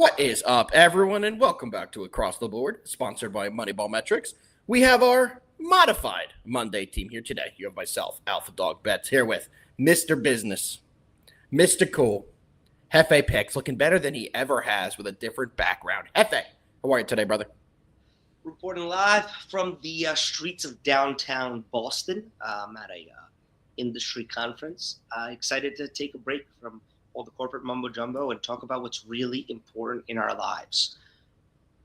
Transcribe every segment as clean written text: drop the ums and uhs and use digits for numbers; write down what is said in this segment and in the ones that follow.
What is up, everyone, and welcome back to Across the Board, sponsored by Moneyball Metrics. We have our modified Monday team here today. You have myself, AlphaDog Bets, here with Mr. Business, Mr. Cool, Jefe Picks, looking better than he ever has with a different background. Jefe, how are you today, brother? Reporting live from the streets of downtown Boston. I'm at a industry conference. Excited to take a break from all the corporate mumbo jumbo and talk about what's really important in our lives.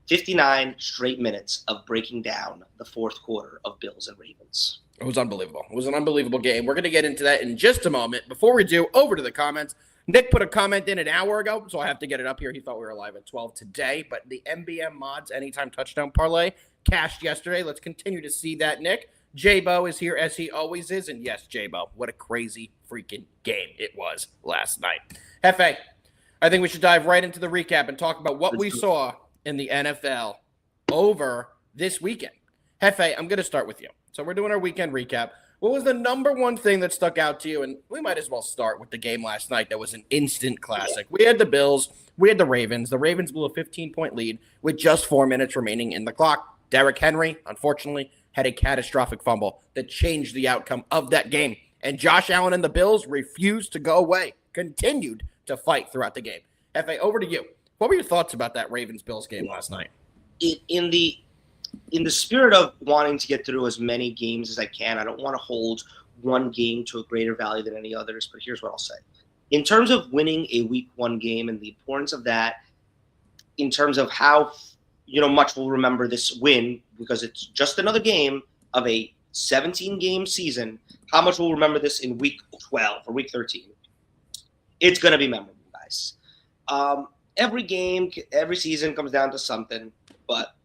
59 straight minutes of breaking down the fourth quarter of Bills and Ravens. It was unbelievable. It was an unbelievable game. We're going to get into that in just a moment. Before we do, over to the comments. Nick put a comment in an hour ago, so I have to get it up here. He thought we were live at 12 today, but the MBM Mods Anytime Touchdown Parlay cashed yesterday. Let's continue to see that, Nick. J-Bo is here as he always is, and yes, J-Bo, what a crazy freaking game it was last night. Jefe, I think we should dive right into the recap and talk about what we saw in the NFL over this weekend. Jefe, I'm going to start with you. So we're doing our weekend recap. What was the number one thing that stuck out to you? And we might as well start with the game last night that was an instant classic. We had the Bills. We had the Ravens. The Ravens blew a 15-point lead with just 4 minutes remaining in the clock. Derrick Henry, unfortunately, had a catastrophic fumble that changed the outcome of that game. And Josh Allen and the Bills refused to go away, continued to fight throughout the game. Jefe, over to you. What were your thoughts about that Ravens-Bills game last night? In the spirit of wanting to get through as many games as I can, I don't want to hold one game to a greater value than any others, but here's what I'll say. In terms of winning a week one game and the importance of that, in terms of how much we'll remember this win, because it's just another game of a 17-game season, how much we'll remember this in week 12 or week 13. It's going to be memorable, guys. Every game, every season comes down to something, but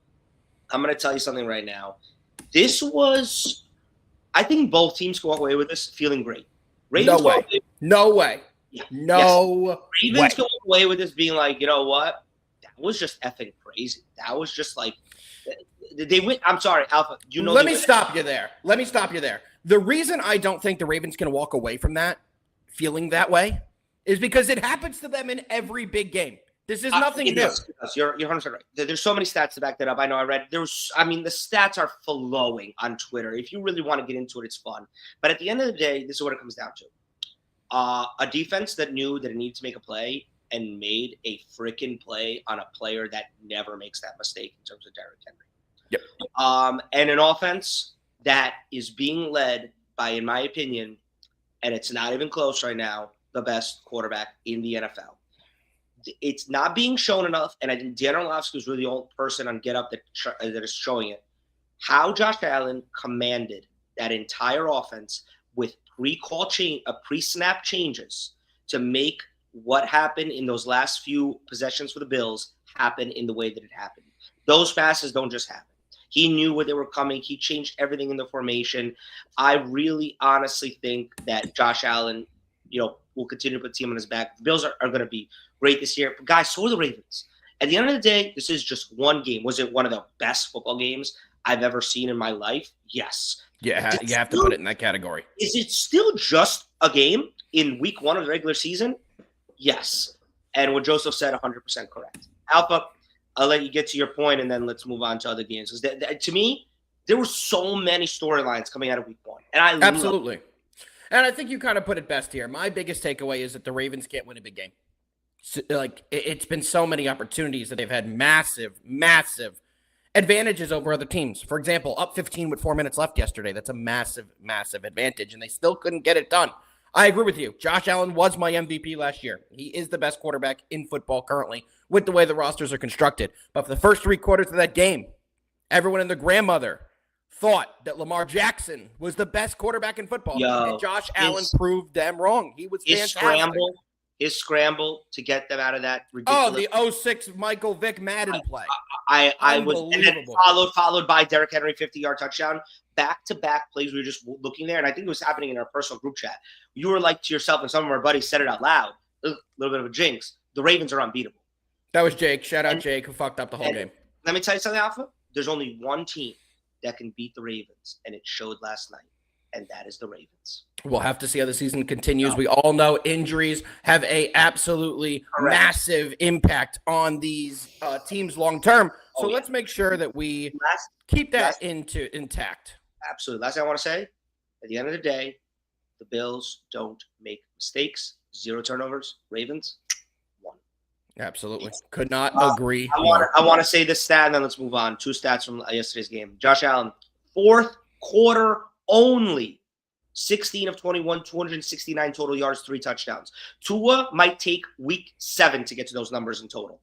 I'm going to tell you something right now. I think both teams go away with this feeling great. No way. Yeah. No Ravens go away with this being like, you know what? That was just effing crazy. That was just like they win. I'm sorry, Alpha. Let me stop you there. The reason I don't think the Ravens can walk away from that feeling that way is because it happens to them in every big game. This is nothing new. You're 100% right. There's so many stats to back that up. I know I read. The stats are flowing on Twitter. If you really want to get into it, it's fun. But at the end of the day, this is what it comes down to. A defense that knew that it needed to make a play and made a freaking play on a player that never makes that mistake in terms of Derrick Henry. Yep. And an offense that is being led by, in my opinion, and it's not even close right now, the best quarterback in the NFL. It's not being shown enough, and I think Dan Orlovsky is really the only person on Get Up that is showing it. How Josh Allen commanded that entire offense with pre-snap changes to make what happened in those last few possessions for the Bills happen in the way that it happened. Those passes don't just happen. He knew where they were coming. He changed everything in the formation. I really honestly think that Josh Allen, will continue to put the team on his back. The Bills are going to be great this year. But guys, so are the Ravens. At the end of the day, this is just one game. Was it one of the best football games I've ever seen in my life? Yes. Yeah, you have to put it in that category. Is it still just a game in week one of the regular season? Yes. And what Joseph said, 100% correct. Alpha, I'll let you get to your point, and then let's move on to other games. Because to me, there were so many storylines coming out of week one. And Absolutely. And I think you kind of put it best here. My biggest takeaway is that the Ravens can't win a big game. So, it's been so many opportunities that they've had massive advantages over other teams. For example, up 15 with 4 minutes left yesterday. That's a massive advantage, and they still couldn't get it done. I agree with you. Josh Allen was my MVP last year. He is the best quarterback in football currently with the way the rosters are constructed. But for the first 3 quarters of that game, everyone and their grandmother thought that Lamar Jackson was the best quarterback in football. And Josh Allen proved them wrong. He was fantastic. His scramble to get them out of that ridiculous. Oh, the 06 Michael Vick Madden play. I was and then followed by Derrick Henry 50-yard touchdown. Back-to-back plays. We were just looking there, and I think it was happening in our personal group chat. You were like to yourself, and some of our buddies said it out loud. A little bit of a jinx. The Ravens are unbeatable. That was Jake. Shout out Jake, who fucked up the whole game. Let me tell you something, Alpha. There's only one team that can beat the Ravens, and it showed last night. and that is the Ravens. We'll have to see how the season continues. We all know injuries have a absolutely massive impact on these teams long term. So let's make sure that we keep that intact. Absolutely. Last thing I want to say, at the end of the day, the Bills don't make mistakes. 0 turnovers. Ravens, 1. Absolutely. Could not agree more. I want to say this stat, and then let's move on. 2 stats from yesterday's game. Josh Allen, 4th quarter only. 16 of 21, 269 total yards, 3 touchdowns. Tua might take week 7 to get to those numbers in total.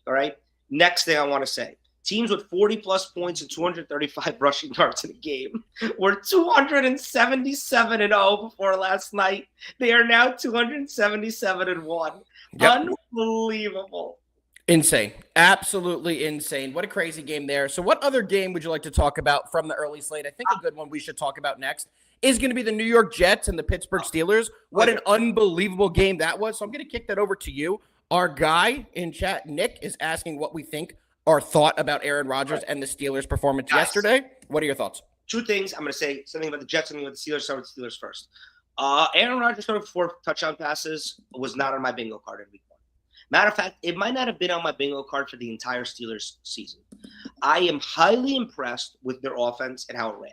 All right? Next thing I want to say. Teams with 40-plus points and 235 rushing yards in a game were 277-0 before last night. They are now 277-1. Yep. Unbelievable. Insane. Absolutely insane. What a crazy game there. So what other game would you like to talk about from the early slate? I think a good one we should talk about next is going to be the New York Jets and the Pittsburgh Steelers. What an unbelievable game that was. So I'm going to kick that over to you. Our guy in chat, Nick, is asking what we think, our thought about Aaron Rodgers and the Steelers' performance yesterday. What are your thoughts? 2 things. I'm going to say something about the Jets, something about the Steelers. Start with the Steelers first. Aaron Rodgers throwing 4 touchdown passes was not on my bingo card in week 1. Matter of fact, it might not have been on my bingo card for the entire Steelers season. I am highly impressed with their offense and how it ran.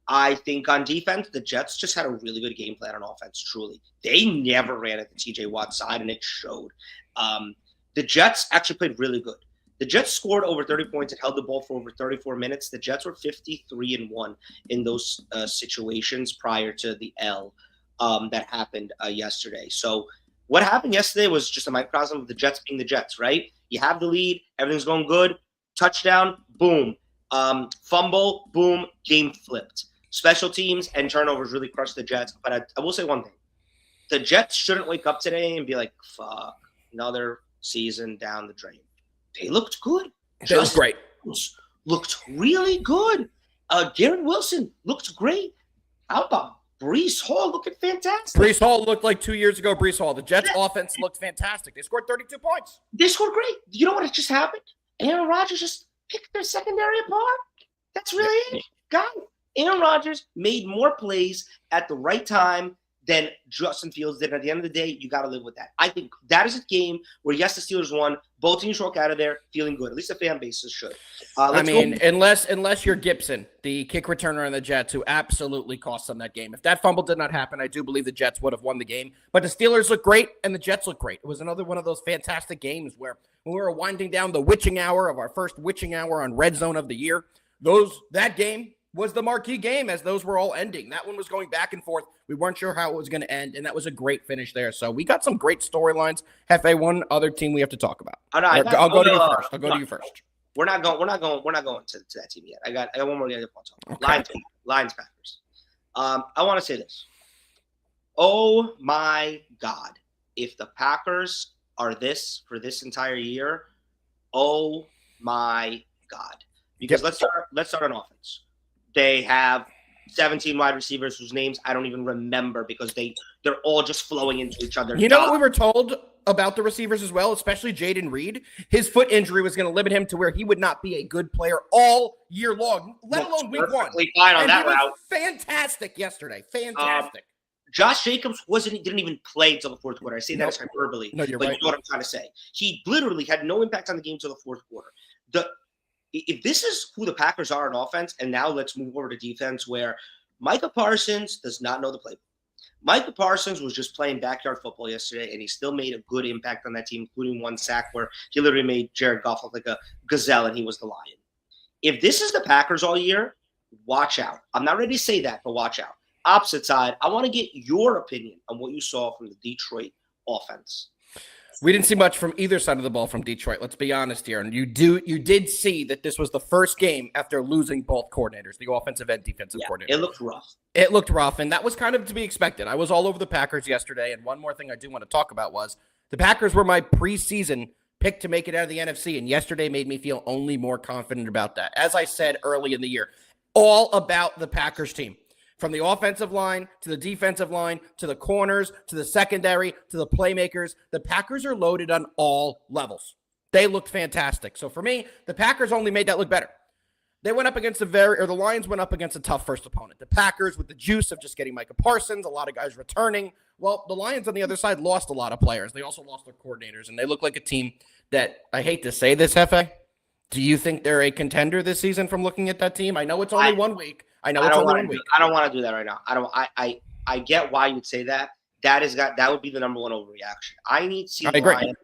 I think on defense, the Jets just had a really good game plan on offense, truly. They never ran at the TJ Watt side, and it showed. The Jets actually played really good. The Jets scored over 30 points and held the ball for over 34 minutes. The Jets were 53-1 in those situations prior to the L that happened yesterday. So what happened yesterday was just a microcosm of the Jets being the Jets, right? You have the lead, everything's going good, touchdown, boom. Fumble, boom, game flipped. Special teams and turnovers really crushed the Jets. But I will say one thing. The Jets shouldn't wake up today and be like, fuck, another season down the drain. They looked good. They looked great. Looked really good. Garrett Wilson looked great. How about Breece Hall looking fantastic? Breece Hall looked like 2 years ago, Breece Hall. The Jets' offense looked fantastic. They scored 32 points. They scored great. You know what just happened? Aaron Rodgers just picked their secondary apart. That's really it. Guys, Aaron Rodgers made more plays at the right time than Justin Fields did. At the end of the day, you got to live with that. I think that is a game where, yes, the Steelers won. Both teams walk out of there feeling good. At least the fan bases should. Unless you're Gibson, the kick returner on the Jets, who absolutely cost them that game. If that fumble did not happen, I do believe the Jets would have won the game. But the Steelers look great, and the Jets look great. It was another one of those fantastic games where when we were winding down the witching hour of our first witching hour on Red Zone of the year, that game was the marquee game as those were all ending. That one was going back and forth. We weren't sure how it was going to end, and that was a great finish there. So we got some great storylines. Jefe, one other team we have to talk about. I'll go to you first. We're not going to that team yet. I got one more game to talk about. Okay. Lions, Packers. I want to say this. Oh my God. If the Packers are this for this entire year, oh my God. Because let's start on offense. They have 17 wide receivers whose names I don't even remember because they're all just flowing into each other. You know what we were told about the receivers as well, especially Jaden Reed? His foot injury was going to limit him to where he would not be a good player all year long, let alone week 1. Fine on that route. Fantastic yesterday. Fantastic. Josh Jacobs didn't even play until the 4th quarter. I say that as hyperbole. No, you're right. You know what I'm trying to say. He literally had no impact on the game until the 4th quarter. If this is who the Packers are in offense, and now let's move over to defense where Micah Parsons does not know the playbook. Micah Parsons was just playing backyard football yesterday, and he still made a good impact on that team, including 1 sack where he literally made Jared Goff look like a gazelle and he was the lion. If this is the Packers all year, watch out. I'm not ready to say that, but watch out. Opposite side, I want to get your opinion on what you saw from the Detroit offense. We didn't see much from either side of the ball from Detroit. Let's be honest here. And you did see that this was the first game after losing both coordinators, the offensive and defensive coordinator. It looked rough. It looked rough, and that was kind of to be expected. I was all over the Packers yesterday, and one more thing I do want to talk about was the Packers were my preseason pick to make it out of the NFC, and yesterday made me feel only more confident about that. As I said early in the year, all about the Packers team. From the offensive line to the defensive line to the corners to the secondary to the playmakers, the Packers are loaded on all levels. They looked fantastic. So for me, the Packers only made that look better. They went up against the Lions went up against a tough first opponent. The Packers, with the juice of just getting Micah Parsons, a lot of guys returning. Well, the Lions on the other side lost a lot of players. They also lost their coordinators, and they look like a team that, I hate to say this, Jefe, do you think they're a contender this season from looking at that team? I know it's only 1 week. I don't want to do that right now. I get why you'd say that. That would be the number one overreaction. I need to see the Lions.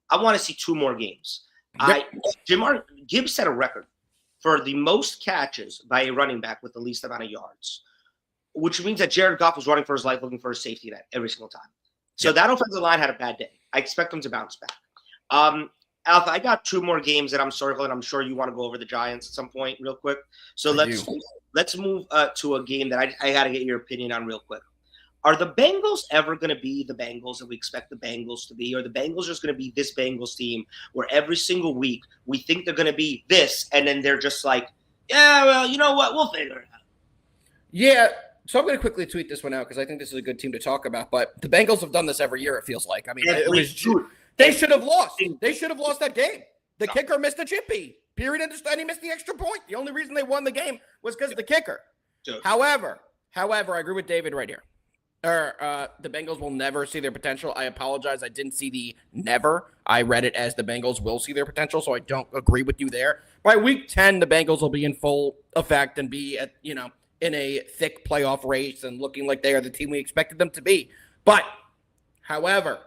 I want to see 2 more games. Yep. Gibbs set a record for the most catches by a running back with the least amount of yards, which means that Jared Goff was running for his life looking for a safety net every single time. So that offensive line had a bad day. I expect them to bounce back. Alpha, I got 2 more games that I'm circling. I'm sure you want to go over the Giants at some point real quick. So let's move to a game that I got to get your opinion on real quick. Are the Bengals ever going to be the Bengals that we expect the Bengals to be? Or the Bengals just going to be this Bengals team where every single week we think they're going to be this, and then they're just like, yeah, well, you know what? We'll figure it out. Yeah, so I'm going to quickly tweet this one out because I think this is a good team to talk about. But the Bengals have done this every year, it feels like. I mean, they should have lost. They should have lost that game. The kicker missed a chippy. Period. And he missed the extra point. The only reason they won the game was because of the kicker. However, I agree with David right here. The Bengals will never see their potential. I apologize. I didn't see the never. I read it as the Bengals will see their potential, so I don't agree with you there. By week 10, the Bengals will be in full effect and be at, in a thick playoff race and looking like they are the team we expected them to be. But, however,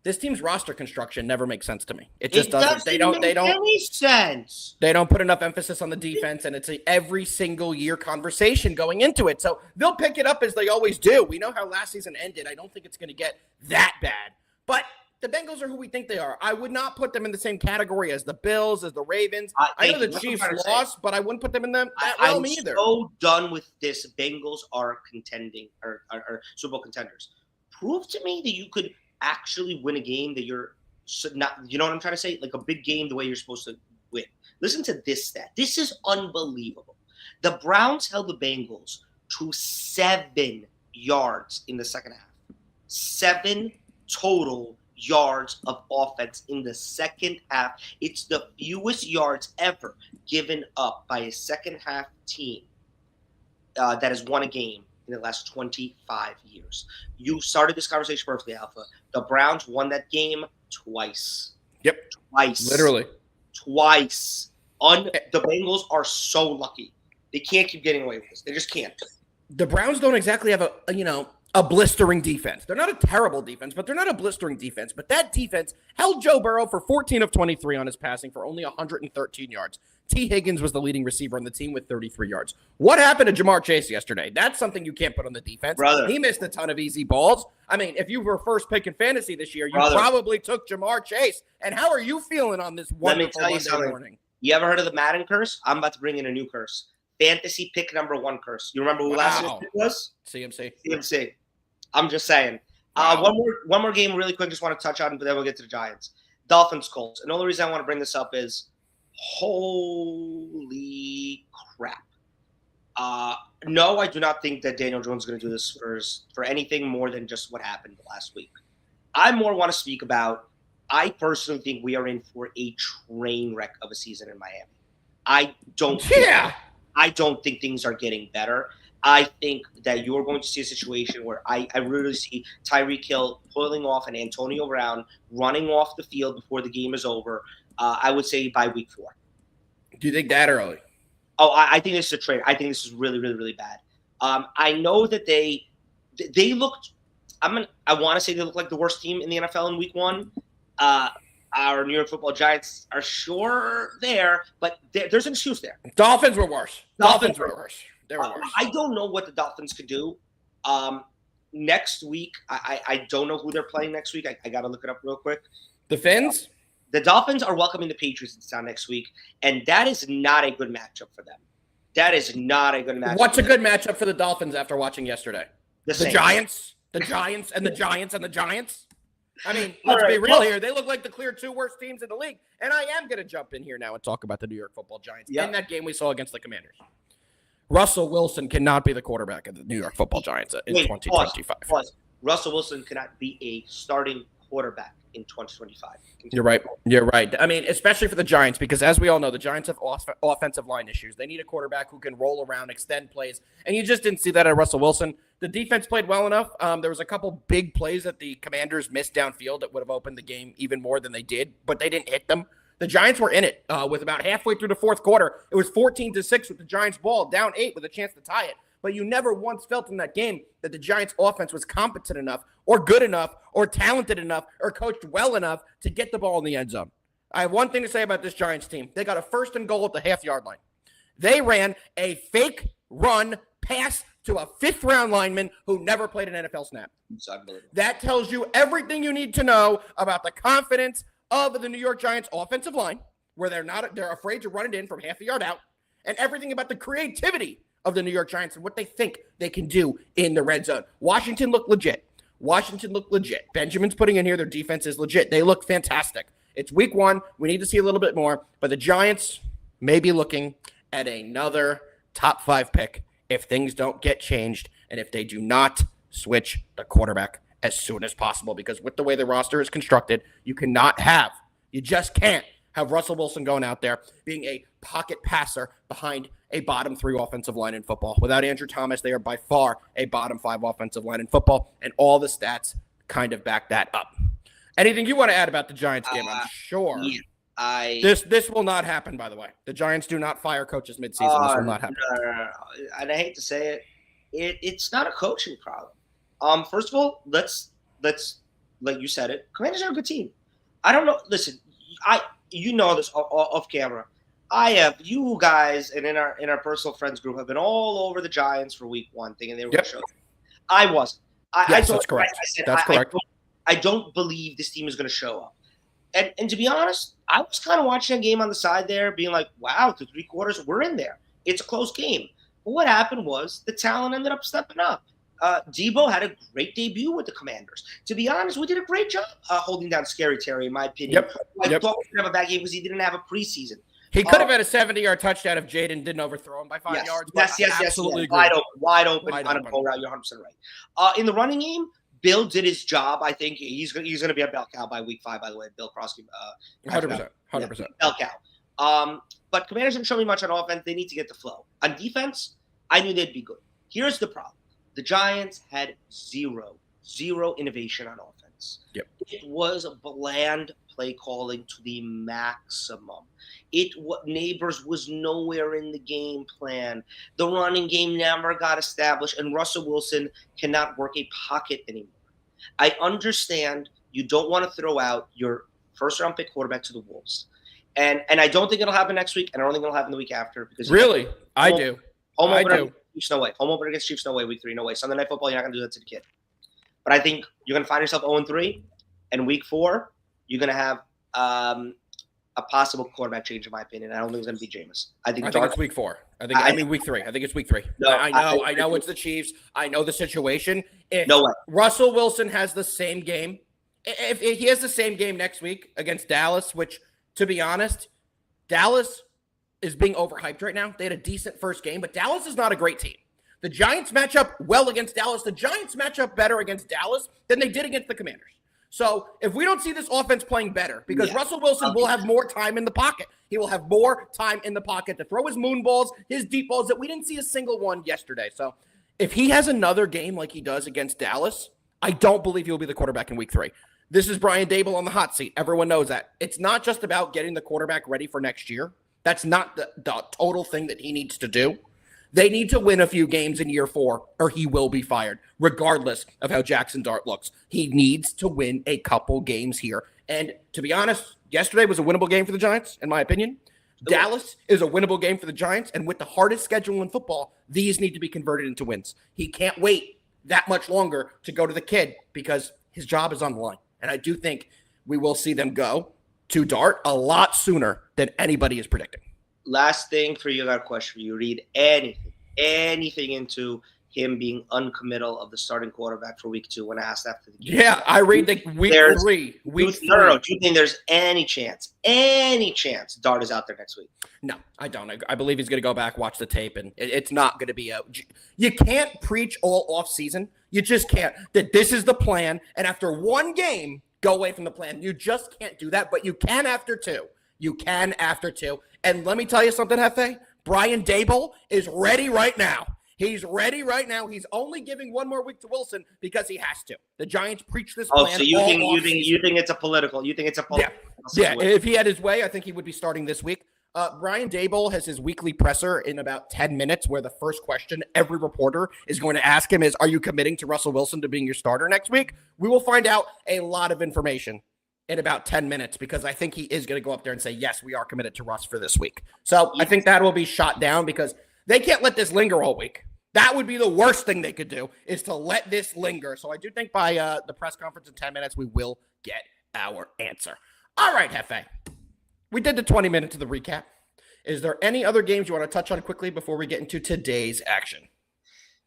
this team's roster construction never makes sense to me. It just doesn't. They don't make any sense. They don't put enough emphasis on the defense, and it's every single year conversation going into it. So they'll pick it up as they always do. We know how last season ended. I don't think it's going to get that bad. But the Bengals are who we think they are. I would not put them in the same category as the Bills, as the Ravens. I know the Chiefs lost, but I wouldn't put them in that realm either. I'm so done with this. Bengals are contending or Super Bowl contenders. Prove to me that you could actually win a game that you're not, you know what I'm trying to say? Like a big game the way you're supposed to win. Listen to this stat. This is unbelievable. The Browns held the Bengals to 7 yards in the second half. 7 total yards of offense in the second half. It's the fewest yards ever given up by a second half team that has won a game in the last 25 years. You started this conversation perfectly, Alpha. The Browns won that game twice. Yep. Twice. Literally. Twice. The Bengals are so lucky. They can't keep getting away with this. They just can't. The Browns don't exactly have a blistering defense. They're not a terrible defense, but they're not a blistering defense. But that defense held Joe Burrow for 14 of 23 on his passing for only 113 yards. T. Higgins was the leading receiver on the team with 33 yards. What happened to Jamar Chase yesterday? That's something you can't put on the defense. Brother. He missed a ton of easy balls. I mean, if you were first pick in fantasy this year, you probably took Jamar Chase. And how are you feeling on this wonderful Monday morning? You ever heard of the Madden curse? I'm about to bring in a new curse. Fantasy pick number 1 curse. You remember who last year's pick was? CMC. I'm just saying. Wow. One more game really quick. Just want to touch on, but then we'll get to the Giants. Dolphins, Colts. And the only reason I want to bring this up is, holy crap. No, I do not think that Daniel Jones is going to do this for anything more than just what happened last week. I more want to speak about, I personally think we are in for a train wreck of a season in Miami. I don't think things are getting better. I think that you're going to see a situation where I really see Tyreek Hill pulling off and Antonio Brown running off the field before the game is over. I would say by week 4. Do you think that early? Oh, I think this is a trade. I think this is really, really, really bad. I know that they looked. I want to say they look like the worst team in the NFL in week 1. Our New York Football Giants are sure there, but there's an excuse there. Dolphins were worse. Dolphins were worse. They were worse. I don't know what the Dolphins could do. Next week, I don't know who they're playing next week. I got to look it up real quick. The Fins? The Dolphins are welcoming the Patriots in town next week, and that is not a good matchup for them. That is not a good matchup. What's a good matchup for the Dolphins after watching yesterday? The Giants? The Giants and the Giants and the Giants? I mean, let's be real here. They look like the clear 2 worst teams in the league. And I am going to jump in here now and talk about the New York Football Giants in that game we saw against the Commanders. Russell Wilson cannot be the quarterback of the New York Football Giants in 2025. Russell Wilson cannot be a starting quarterback in 2025. You're right. You're right. I mean, especially for the Giants, because as we all know, the Giants have offensive line issues. They need a quarterback who can roll around, extend plays, and you just didn't see that at Russell Wilson. The defense played well enough. There was a couple big plays that the Commanders missed downfield that would have opened the game even more than they did, but they didn't hit them. The Giants were in it with about halfway through the fourth quarter. It was 14-6 with the Giants' ball, down 8 with a chance to tie it. But you never once felt in that game that the Giants' offense was competent enough or good enough or talented enough or coached well enough to get the ball in the end zone. I have one thing to say about this Giants team. They got a 1st and goal at the half-yard line. They ran a fake run pass to a 5th-round lineman who never played an NFL snap. That tells you everything you need to know about the confidence of the New York Giants offensive line, where they're afraid to run it in from half a yard out, and everything about the creativity of the New York Giants and what they think they can do in the red zone. Washington looked legit. Benjamin's putting in here their defense is legit. They look fantastic. It's week 1. We need to see a little bit more, but the Giants may be looking at another top 5 pick if things don't get changed and if they do not switch the quarterback as soon as possible, because with the way the roster is constructed, you just can't have Russell Wilson going out there being a pocket passer behind a bottom 3 offensive line in football. Without Andrew Thomas, they are by far a bottom 5 offensive line in football, and all the stats kind of back that up. Anything you want to add about the Giants game? I'm sure. Yeah, this will not happen, by the way. The Giants do not fire coaches midseason. This will not happen. No. And I hate to say it's not a coaching problem. First of all, let's like you said it. Commanders are a good team. I don't know. Listen, you know this off camera. You guys and in our personal friends group have been all over the Giants for week 1 thinking they were going to show them. I wasn't. That's correct. That's correct. I don't believe this team is going to show up. And to be honest, I was kind of watching a game on the side there, being like, wow, through 3 quarters, we're in there. It's a close game. But what happened was the talent ended up stepping up. Debo had a great debut with the Commanders. To be honest, we did a great job holding down Scary Terry, in my opinion. I thought we could have a bad game because he didn't have a preseason. He could have had a 70-yard touchdown if Jaden didn't overthrow him by 5 yards. Yes. Absolutely agree. Wide open on a pull route. You're 100% right. In the running game, Bill did his job. I think he's going to be a bell cow by week 5, by the way. Bill Crosby. 100%. Bell cow. But Commanders didn't show me much on offense. They need to get the flow. On defense, I knew they'd be good. Here's the problem. The Giants had zero innovation on offense. Yep. It was bland play calling to the maximum. Neighbors was nowhere in the game plan. The running game never got established, and Russell Wilson cannot work a pocket anymore. I understand you don't want to throw out your first-round pick quarterback to the Wolves. And I don't think it'll happen next week, and I don't think it'll happen the week after. Because really? I do. Chiefs, no way. Home opener against Chiefs, no way. Week 3, no way. Sunday Night Football, you're not going to do that to the kid. But I think you're going to find yourself 0-3, and week 4, you're going to have a possible quarterback change, in my opinion. I don't think it's going to be Jameis. I think it's week 4. I mean week 3. I think it's week 3. No, I know it's the Chiefs. I know the situation. No way. Russell Wilson has the same game. If he has the same game next week against Dallas, which, to be honest, Dallas is being overhyped right now. They had a decent first game, but Dallas is not a great team. The Giants match up well against Dallas. The Giants match up better against Dallas than they did against the Commanders. So if we don't see this offense playing better, because Russell Wilson will have more time in the pocket. He will have more time in the pocket to throw his moon balls, his deep balls that we didn't see a single one yesterday. So if he has another game like he does against Dallas, I don't believe he'll be the quarterback in week 3. This is Brian Daboll on the hot seat. Everyone knows that. It's not just about getting the quarterback ready for next year. That's not the total thing that he needs to do. They need to win a few games in year 4 or he will be fired, regardless of how Jackson Dart looks. He needs to win a couple games here. And to be honest, yesterday was a winnable game for the Giants, in my opinion. Dallas is a winnable game for the Giants. And with the hardest schedule in football, these need to be converted into wins. He can't wait that much longer to go to the kid because his job is on the line. And I do think we will see them go to Dart a lot sooner than anybody is predicting. Last thing for you, I got a question for you. Read anything into him being uncommittal of the starting quarterback for week 2 when asked after the game. Yeah, I read the week 3. No. Do you think there's any chance Dart is out there next week? No, I don't. I believe he's going to go back, watch the tape, and it's not going to be you can't preach all off season. You just can't. That this is the plan, and after one game, go away from the plan. You just can't do that, but you can after 2. You can after 2. And let me tell you something, Jefe. Brian Daboll is ready right now. He's ready right now. He's only giving one more week to Wilson because he has to. The Giants preach this plan. Oh, so you think it's a political? You think it's a political? Yeah. If he had his way, I think he would be starting this week. Brian Daboll has his weekly presser in about 10 minutes where the first question every reporter is going to ask him is, are you committing to Russell Wilson to being your starter next week? We will find out a lot of information in about 10 minutes because I think he is going to go up there and say, yes, we are committed to Russ for this week. So I think that will be shot down because they can't let this linger all week. That would be the worst thing they could do is to let this linger. So I do think by the press conference in 10 minutes, we will get our answer. All right, Jefe. We did the 20 minutes of the recap. Is there any other games you want to touch on quickly before we get into today's action?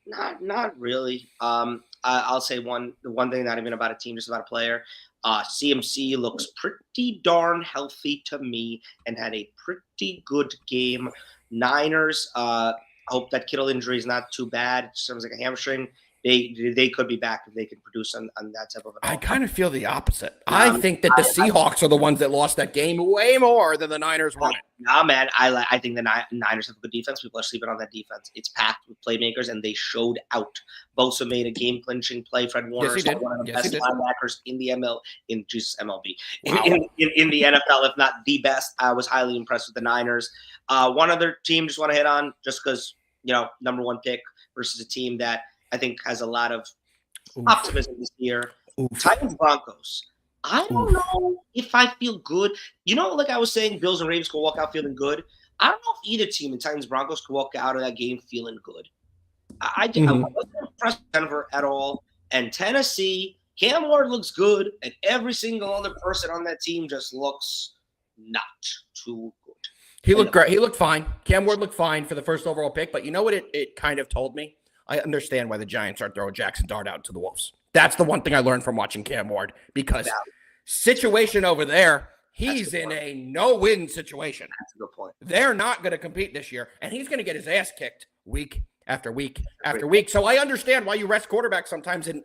Not really. I'll say the one thing, not even about a team, just about a player. CMC looks pretty darn healthy to me and had a pretty good game. Niners, hope that Kittle injury is not too bad. It sounds like a hamstring. They could be back if they can produce on that type of an I kind of feel the opposite. I think that the Seahawks are the ones that lost that game way more than the Niners won it. Nah, man. I think the Niners have a good defense. People are sleeping on that defense. It's packed with playmakers, and they showed out. Bosa made a game-clinching play. Fred Warner is one of the best linebackers in the MLB. In the NFL, if not the best. I was highly impressed with the Niners. One other team just want to hit on, just because, number 1 pick versus a team that I think has a lot of optimism this year. Titans Broncos. I don't know if I feel good. Like I was saying, Bills and Ravens could walk out feeling good. I don't know if either team in Titans Broncos could walk out of that game feeling good. I wasn't impressed with Denver at all. And Tennessee, Cam Ward looks good, and every single other person on that team just looks not too good. He looked great. He looked fine. Cam Ward looked fine for the first overall pick. But you know what it kind of told me? I understand why the Giants aren't throwing Jackson Dart out to the Wolves. That's the one thing I learned from watching Cam Ward, because situation over there, he's in a no-win situation. That's a good point. They're not going to compete this year, and he's going to get his ass kicked week after week after week. So I understand why you rest quarterbacks sometimes and,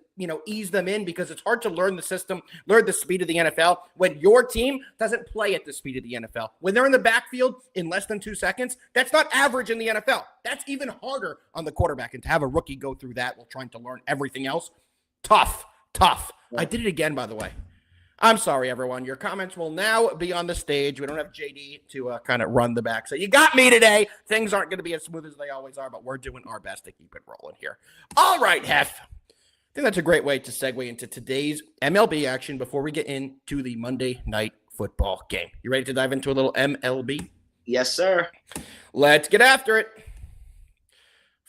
ease them in, because it's hard to learn the system, learn the speed of the NFL when your team doesn't play at the speed of the NFL. When they're in the backfield in less than 2 seconds, that's not average in the NFL. That's even harder on the quarterback. And to have a rookie go through that while trying to learn everything else, tough. I did it again, by the way. I'm sorry, everyone. Your comments will now be on the stage. We don't have JD to kind of run the back. So you got me today. Things aren't going to be as smooth as they always are, but we're doing our best to keep it rolling here. All right, Hef. I think that's a great way to segue into today's MLB action before we get into the Monday Night Football game. You ready to dive into a little MLB? Yes, sir. Let's get after it.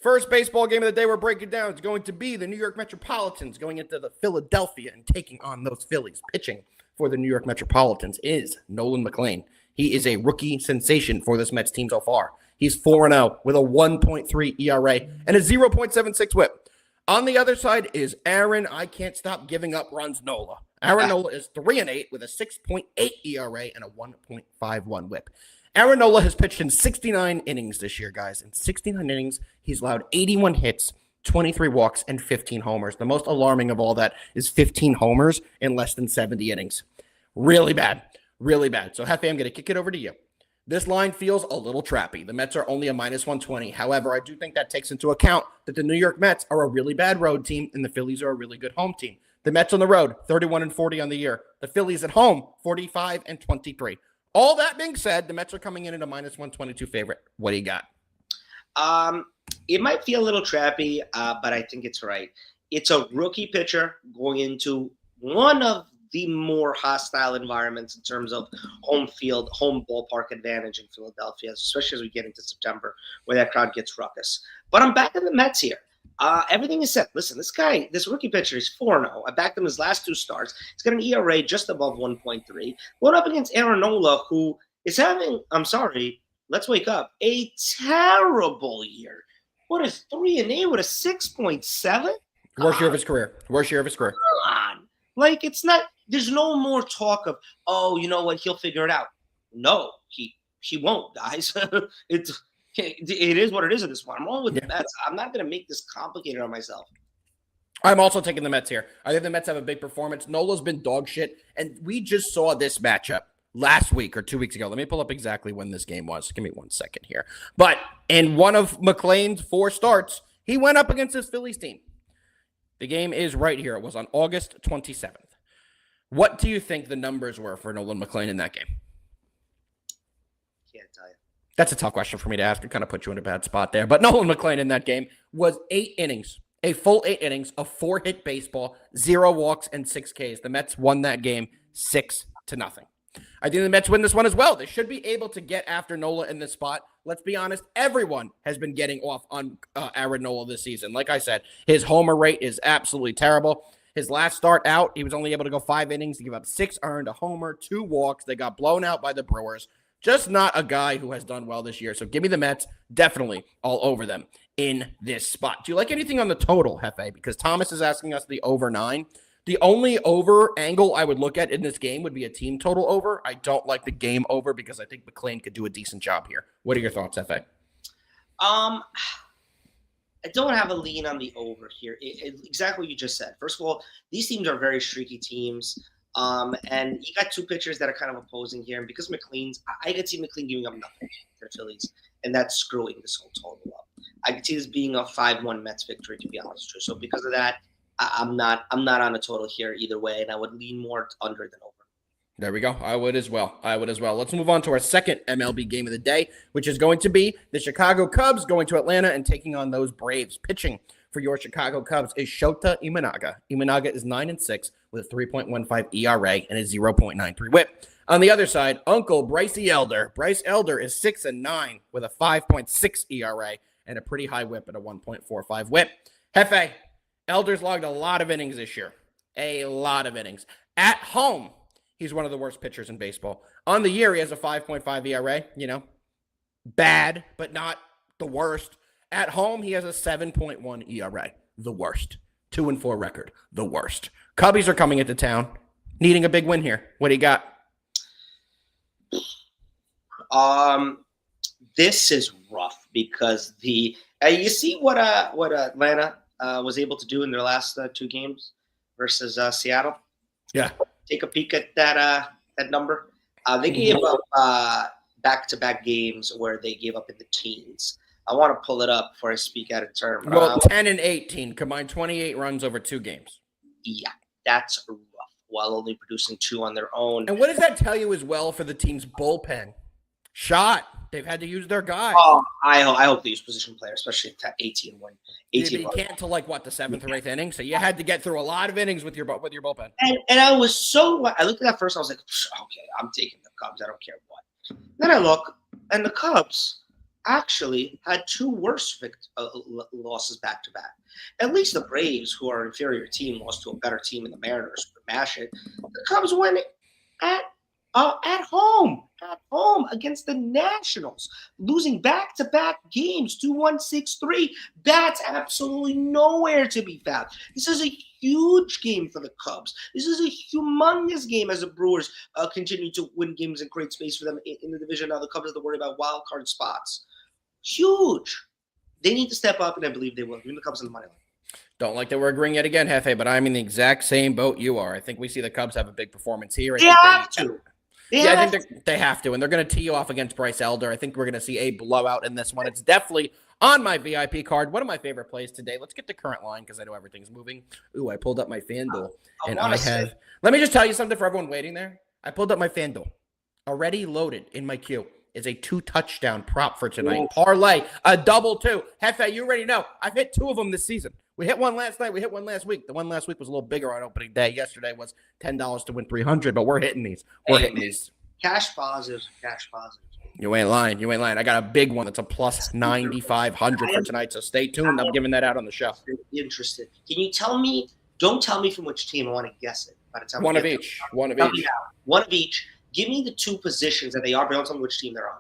First baseball game of the day we're breaking down is going to be the New York Metropolitans going into the Philadelphia and taking on those Phillies. Pitching for the New York Metropolitans is Nolan McLean. He is a rookie sensation for this Mets team so far. He's 4-0 with a 1.3 ERA and a 0.76 whip. On the other side is Aaron, I can't stop giving up runs, Nola. Aaron Nola is 3-8 with a 6.8 ERA and a 1.51 whip. Aaron Nola has pitched in 69 innings this year, guys. In 69 innings, he's allowed 81 hits, 23 walks, and 15 homers. The most alarming of all that is 15 homers in less than 70 innings. Really bad. So, Hefe, I'm going to kick it over to you. This line feels a little trappy. The Mets are only a -120. However, I do think that takes into account that the New York Mets are a really bad road team and the Phillies are a really good home team. The Mets on the road, 31-40 on the year. The Phillies at home, 45-23. All that being said, the Mets are coming in at a -122 favorite. What do you got? It might feel a little trappy, but I think it's right. It's a rookie pitcher going into one of the more hostile environments in terms of home field, home ballpark advantage in Philadelphia, especially as we get into September, where that crowd gets ruckus. But I'm back in the Mets here. Everything is set. Listen, this rookie pitcher is 4-0. I backed him his last 2 starts. He's got an ERA just above 1.3. Going up against Aaron Nola, who is having, let's wake up, a terrible year. What is 3-8 with a 6.7? Worst year of his career. Come on. Like, it's not, there's no more talk of, you know what, he'll figure it out. No, he won't, guys. It is what it is at this point. I'm rolling with the Mets. I'm not going to make this complicated on myself. I'm also taking the Mets here. I think the Mets have a big performance. Nola's been dog shit, and we just saw this matchup last week or 2 weeks ago. Let me pull up exactly when this game was. Give me 1 second here. But in one of McClain's 4 starts, he went up against his Phillies team. The game is right here. It was on August 27th. What do you think the numbers were for Nolan McClain in that game? Can't tell you. That's a tough question for me to ask. It kind of put you in a bad spot there. But Nolan McClain in that game was 8 innings. A full 8 innings, a 4-hit baseball, 0 walks, and 6 Ks. The Mets won that game 6-0. I think the Mets win this one as well. They should be able to get after Nola in this spot. Let's be honest, everyone has been getting off on Aaron Nola this season. Like I said, his homer rate is absolutely terrible. His last start out, he was only able to go 5 innings to give up 6 earned, a homer, 2 walks. They got blown out by the Brewers. Just not a guy who has done well this year. So give me the Mets, definitely all over them in this spot. Do you like anything on the total, Jefe? Because Thomas is asking us the over 9. The only over angle I would look at in this game would be a team total over. I don't like the game over because I think McClain could do a decent job here. What are your thoughts, Jefe? I don't have a lean on the over here. Exactly what you just said. First of all, these teams are very streaky teams. And you got 2 pitchers that are kind of opposing here. And because McLean's, I could see McLean giving up nothing to the Phillies, and that's screwing this whole total up. I could see this being a 5-1 Mets victory, to be honest with you. So because of that, I'm not on a total here either way, and I would lean more under than over. There we go. I would as well. Let's move on to our second MLB game of the day, which is going to be the Chicago Cubs going to Atlanta and taking on those Braves. Pitching for your Chicago Cubs is Shota Imanaga. Imanaga is 9-6 with a 3.15 ERA and a 0.93 WHIP. On the other side, Uncle Brycey Elder. Bryce Elder is 6-9 with a 5.6 ERA and a pretty high WHIP at a 1.45 WHIP. Jefe, Elder's logged a lot of innings this year. A lot of innings. At home, he's one of the worst pitchers in baseball. On the year, he has a 5.5 ERA. You know, bad, but not the worst. At home, he has a 7.1 ERA. The worst. 2-4 record. The worst. Cubbies are coming into town, needing a big win here. What do you got? This is rough because you see what Atlanta was able to do in their last 2 games versus Seattle. Yeah. Take a peek at that number. They gave up back-to-back games where they gave up in the teens. I want to pull it up before I speak out of turn. Well, 10 and 18 combined 28 runs over 2 games. Yeah, that's rough. While only producing 2 on their own. And what does that tell you as well for the team's bullpen? Shot. They've had to use their guys. Oh, I hope they use position players, especially at 18 win. 18 you can't till like what, the 7th or 8th inning. So you had to get through a lot of innings with your bullpen. And I was I looked at that first. I was like, okay, I'm taking the Cubs. I don't care what. Then I look, and the Cubs actually had 2 worse losses back to back. At least the Braves, who are an inferior team, lost to a better team in the Mariners. Mash it. The Cubs win at home against the Nationals, losing back-to-back games, 2-1, 6-3. That's absolutely nowhere to be found. This is a huge game for the Cubs. This is a humongous game as the Brewers continue to win games and create space for them in the division. Now the Cubs have to worry about wild card spots. Huge. They need to step up, and I believe they will. Give the Cubs on the money line. Don't like that we're agreeing yet again, Jefe, but I'm in the exact same boat you are. I think we see the Cubs have a big performance here. They have to. I think they have to, and they're going to tee you off against Bryce Elder. I think we're going to see a blowout in this one. It's definitely on my VIP card. One of my favorite plays today. Let's get the current line because I know everything's moving. Ooh, I pulled up my FanDuel, and I have. Let me just tell you something for everyone waiting there. I pulled up my FanDuel. Already loaded in my queue is a 2-touchdown prop for tonight. Parlay, a double 2. Jefe, you already know. I've hit 2 of them this season. We hit one last night. We hit one last week. The one last week was a little bigger on opening day. Yesterday was $10 to win $300, but we're hitting these. Cash positives. You ain't lying. I got a big one that's a plus 9,500 for tonight, so stay tuned. I'm giving that out on the show. Interested. Can you tell me? Don't tell me from which team. I want to guess it. By the time one of each. One of each. Give me the 2 positions that they are, but don't tell me which team they're on.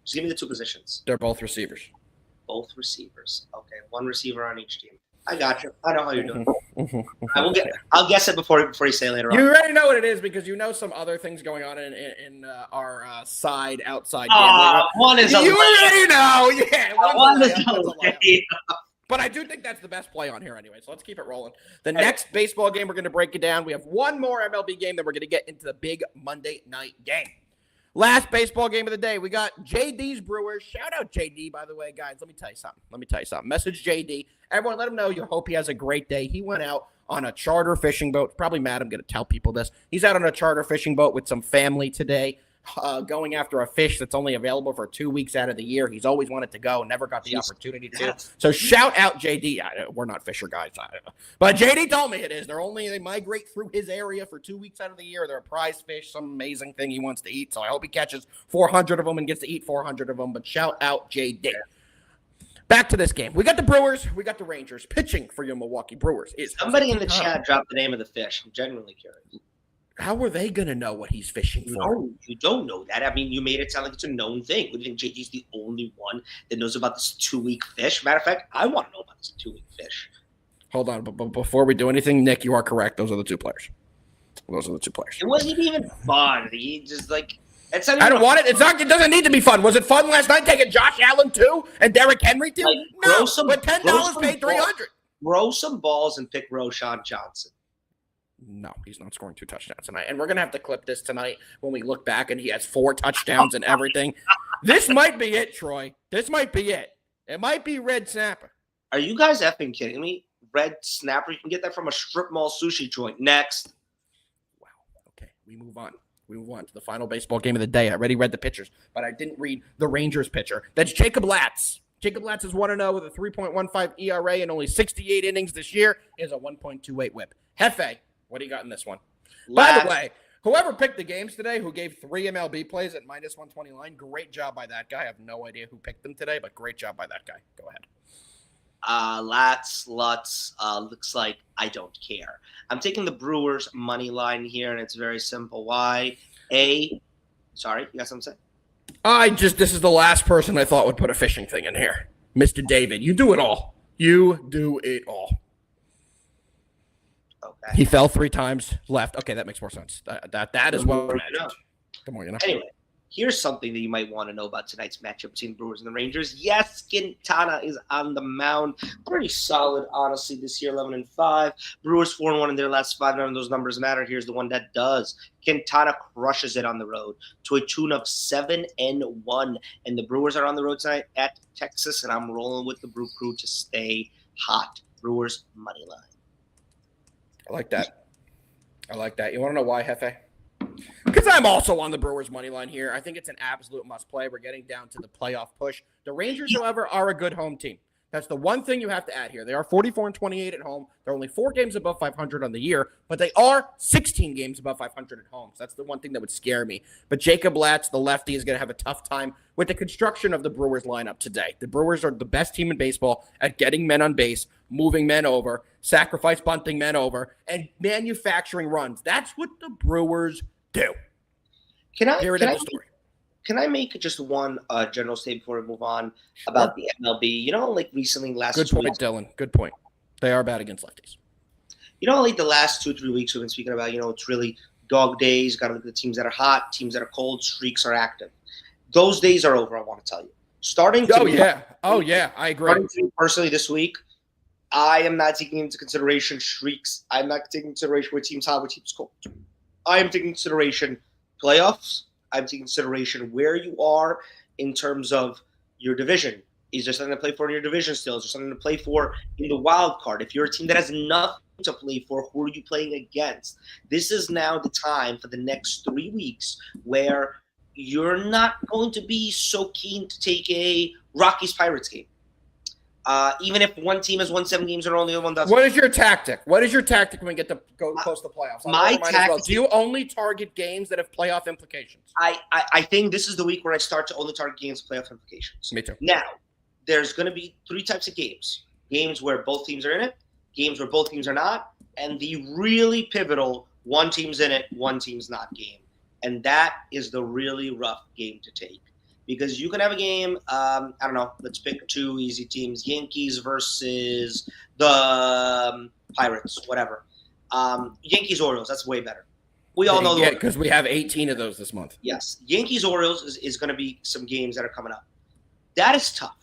Just give me the 2 positions. They're both receivers. Both receivers. Okay, 1 receiver on each team. I got you. I know how you're doing. I'll guess it before you say later on. You already know what it is because you know some other things going on in our outside. One is you already know. Yeah, one is But I do think that's the best play on here anyway, so let's keep it rolling. The next baseball game, we're going to break it down. We have one more MLB game, then we're going to get into the big Monday night game. Last baseball game of the day, we got JD's Brewers. Shout out JD, by the way, guys. Let me tell you something. Message JD. Everyone, let him know you hope he has a great day. He went out on a charter fishing boat. Probably mad I'm going to tell people this. He's out on a charter fishing boat with some family today, going after a fish that's only available for 2 weeks out of the year. He's always wanted to go, never got the opportunity to. So shout out JD. We're not fisher guys, but JD told me it is. They migrate through his area for 2 weeks out of the year. They're a prize fish, some amazing thing he wants to eat. So I hope he catches 400 of them and gets to eat 400 of them. But shout out JD. Back to this game. We got the Brewers. We got the Rangers. Pitching for your Milwaukee Brewers is somebody in the chat dropped the name of the fish. I'm genuinely curious. How are they going to know what he's fishing for? No, you don't know that. I mean, you made it sound like it's a known thing. Would you think JD's the only one that knows about this 2-week fish? Matter of fact, I want to know about this 2-week fish. Hold on, but before we do anything, Nick, you are correct. Those are the two players. It wasn't even fun. He just I don't want it. It doesn't need to be fun. Was it fun last night taking Josh Allen too and Derrick Henry too? No, but $10 paid $300. Throw some balls and pick Roshan Johnson. No, he's not scoring 2 touchdowns tonight. And we're going to have to clip this tonight when we look back and he has 4 touchdowns and everything. This might be it, Troy. This might be it. It might be red snapper. Are you guys effing kidding me? Red snapper? You can get that from a strip mall sushi joint. Next. Wow. Okay, we move on. We move on to the final baseball game of the day. I already read the pitchers, but I didn't read the Rangers pitcher. That's Jacob Latz. Jacob Latz is 1-0 with a 3.15 ERA and only 68 innings this year. He has a 1.28 whip. Jefe, what do you got in this one? By the way, whoever picked the games today, who gave 3 MLB plays at minus 129, great job by that guy. I have no idea who picked them today, but great job by that guy. Go ahead. Lutz, looks like I don't care. I'm taking the Brewers money line here, and it's very simple. Why? Sorry, you got something to say? This is the last person I thought would put a fishing thing in here. Mr. David, you do it all. You do it all. Okay. He fell 3 times, left. Okay, that makes more sense. That is what we're The more you know. Anyway, here's something that you might want to know about tonight's matchup between the Brewers and the Rangers. Yes, Quintana is on the mound. Pretty solid, honestly, this year, 11-5. Brewers 4-1 in their last 5. None of those numbers matter. Here's the one that does. Quintana crushes it on the road to a tune of 7-1. And the Brewers are on the road tonight at Texas, and I'm rolling with the Brew Crew to stay hot. Brewers money line. I like that. You want to know why, Jefe? Because I'm also on the Brewers' money line here. I think it's an absolute must-play. We're getting down to the playoff push. The Rangers, however, are a good home team. That's the one thing you have to add here. They are 44-28 at home. They're only 4 games above 500 on the year, but they are 16 games above 500 at home. So that's the one thing that would scare me. But Jacob Latz, the lefty, is going to have a tough time with the construction of the Brewers lineup today. The Brewers are the best team in baseball at getting men on base, moving men over, sacrifice bunting men over, and manufacturing runs. That's what the Brewers do. Can I make just one general statement before we move on about the MLB? You know, like recently, Good point, Dylan. Good point. They are bad against lefties. You know, like the last 2-3 weeks we've been speaking about, it's really dog days. Got to look at the teams that are hot, teams that are cold, streaks are active. Those days are over, I want to tell you. I agree. Personally, this week, I am not taking into consideration streaks. I'm not taking into consideration what team's hot, what team's cold. I am taking into consideration playoffs. I'm taking consideration where you are in terms of your division. Is there something to play for in your division still? Is there something to play for in the wild card? If you're a team that has nothing to play for, who are you playing against? This is now the time for the next 3 weeks where you're not going to be so keen to take a Rockies-Pirates game. Even if one team has won 7 games and only the other one doesn't. What is your tactic? When we get to go close to playoffs? My tactic. Do you only target games that have playoff implications? I think this is the week where I start to only target games with playoff implications. Me too. Now, there's going to be 3 types of games. Games where both teams are in it, games where both teams are not, and the really pivotal one team's in it, one team's not game. And that is the really rough game to take. Because you can have a game, I don't know, let's pick 2 easy teams, Yankees versus the Pirates, whatever. Yankees-Orioles, that's way better. We all know because we have 18 of those this month. Yes. Yankees-Orioles is going to be some games that are coming up. That is tough.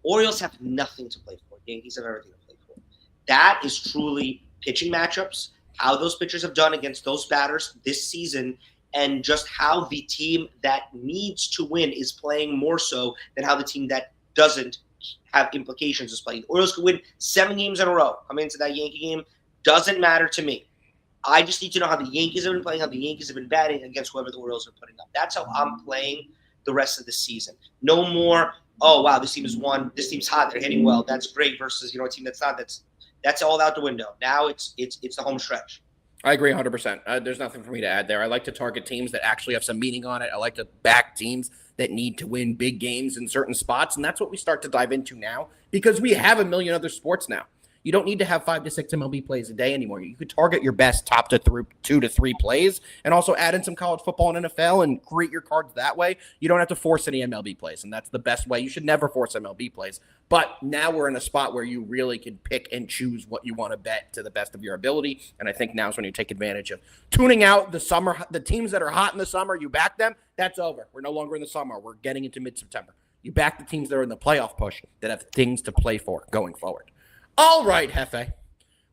Orioles have nothing to play for. Yankees have everything to play for. That is truly pitching matchups, how those pitchers have done against those batters this season, and just how the team that needs to win is playing more so than how the team that doesn't have implications is playing. The Orioles could win 7 games in a row. Coming into that Yankee game doesn't matter to me. I just need to know how the Yankees have been playing, how the Yankees have been batting against whoever the Orioles are putting up. That's how I'm playing the rest of the season. No more, oh, wow, this team has won. This team's hot. They're hitting well. That's great versus, a team that's not. That's all out the window. Now it's the home stretch. I agree 100%. There's nothing for me to add there. I like to target teams that actually have some meaning on it. I like to back teams that need to win big games in certain spots, and that's what we start to dive into now because we have a million other sports now. You don't need to have 5 to 6 MLB plays a day anymore. You could target your best top to 2 to 3 plays and also add in some college football and NFL and create your cards that way. You don't have to force any MLB plays, and that's the best way. You should never force MLB plays. But now we're in a spot where you really can pick and choose what you want to bet to the best of your ability, and I think now is when you take advantage of tuning out the teams that are hot in the summer. You back them. That's over. We're no longer in the summer. We're getting into mid-September. You back the teams that are in the playoff push that have things to play for going forward. All right, Jefe.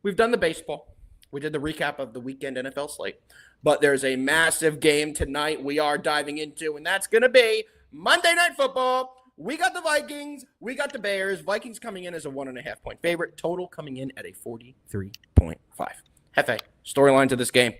We've done the baseball. We did the recap of the weekend NFL slate. But there's a massive game tonight we are diving into, and that's going to be Monday Night Football. We got the Vikings. We got the Bears. Vikings coming in as a 1.5-point favorite. Total coming in at a 43.5. Jefe, storyline to this game.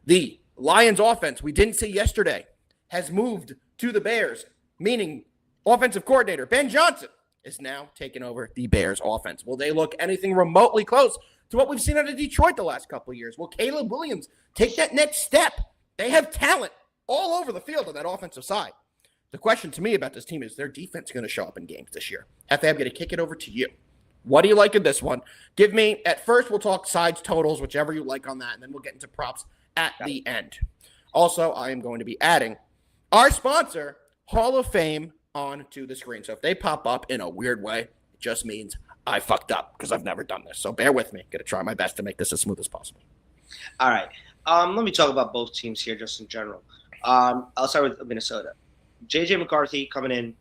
The Lions offense we didn't see yesterday has moved to the Bears, meaning offensive coordinator Ben Johnson is now taking over the Bears offense. Will they look anything remotely close to what we've seen out of Detroit the last couple of years? Will Caleb Williams take that next step? They have talent all over the field on that offensive side. The question to me about this team is their defense going to show up in games this year? Jefe, I'm going to kick it over to you. What do you like in this one? Give me, at first we'll talk sides, totals, whichever you like on that, and then we'll get into props at the end. Also, I am going to be adding our sponsor, Hall of Fame, onto the screen. So if they pop up in a weird way, it just means I fucked up because I've never done this. So bear with me. Going to try my best to make this as smooth as possible. All right. Let me talk about both teams here just in general. I'll start with Minnesota. JJ McCarthy coming in.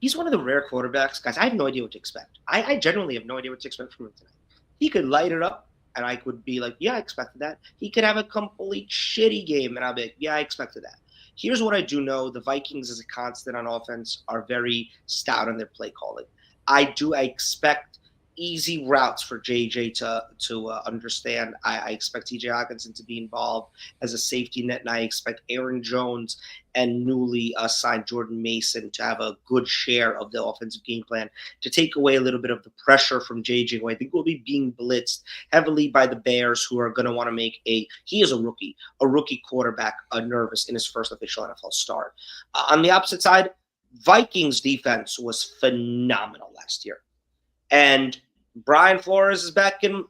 He's one of the rare quarterbacks. Guys, I have no idea what to expect. I genuinely have no idea what to expect from him tonight. He could light it up, and I could be like, yeah, I expected that. He could have a complete shitty game, and I'll be like, yeah, I expected that. Here's what I do know. The Vikings as a constant on offense are very stout on their play calling. I expect easy routes for JJ to understand. I expect TJ Hawkinson to be involved as a safety net, and I expect Aaron Jones and newly signed Jordan Mason to have a good share of the offensive game plan to take away a little bit of the pressure from JJ, who I think will be being blitzed heavily by the Bears, who are going to want to make he is a rookie quarterback, nervous in his first official NFL start. On the opposite side, Vikings defense was phenomenal last year. And Brian Flores is back in,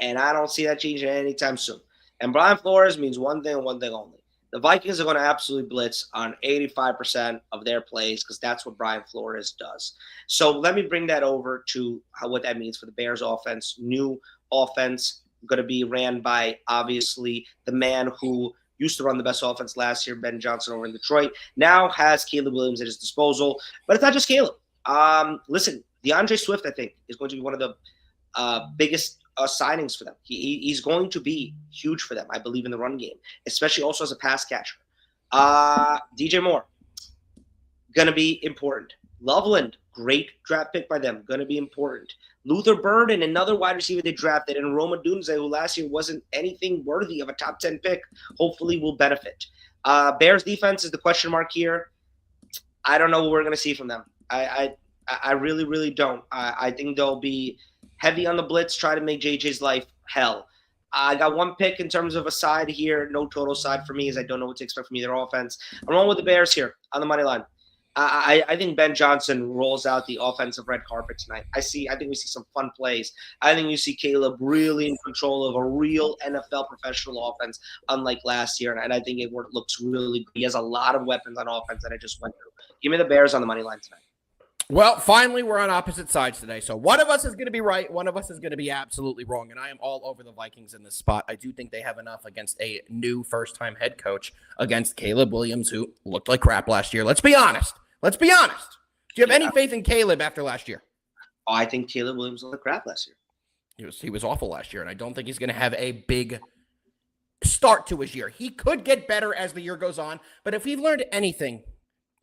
and I don't see that changing anytime soon. And Brian Flores means one thing and one thing only. The Vikings are going to absolutely blitz on 85% of their plays because that's what Brian Flores does. So let me bring that over to what that means for the Bears offense. New offense going to be ran by, obviously, the man who used to run the best offense last year, Ben Johnson over in Detroit, now has Caleb Williams at his disposal. But it's not just Caleb. Listen, DeAndre Swift, I think, is going to be one of the biggest signings for them. He's going to be huge for them, I believe, in the run game, especially also as a pass catcher. DJ Moore, going to be important. Loveland, great draft pick by them, going to be important. Luther Burden, another wide receiver they drafted, and Roma Dunze, who last year wasn't anything worthy of a top 10 pick, hopefully will benefit. Bears defense is the question mark here. I don't know what we're going to see from them. I really, really don't. I think they'll be heavy on the blitz, try to make JJ's life hell. I got one pick in terms of a side here, no total side for me, as I don't know what to expect from either offense. I'm rolling with the Bears here on the money line. I think Ben Johnson rolls out the offensive red carpet tonight. I think we see some fun plays. I think you see Caleb really in control of a real NFL professional offense, unlike last year, and I think it looks really good. He has a lot of weapons on offense that I just went through. Give me the Bears on the money line tonight. Well, finally, we're on opposite sides today. So one of us is going to be right. One of us is going to be absolutely wrong. And I am all over the Vikings in this spot. I do think they have enough against a new first-time head coach against Caleb Williams, who looked like crap last year. Let's be honest. Do you have any faith in Caleb after last year? Oh, I think Caleb Williams was crap last year. He was awful last year, and I don't think he's going to have a big start to his year. He could get better as the year goes on, but if we've learned anything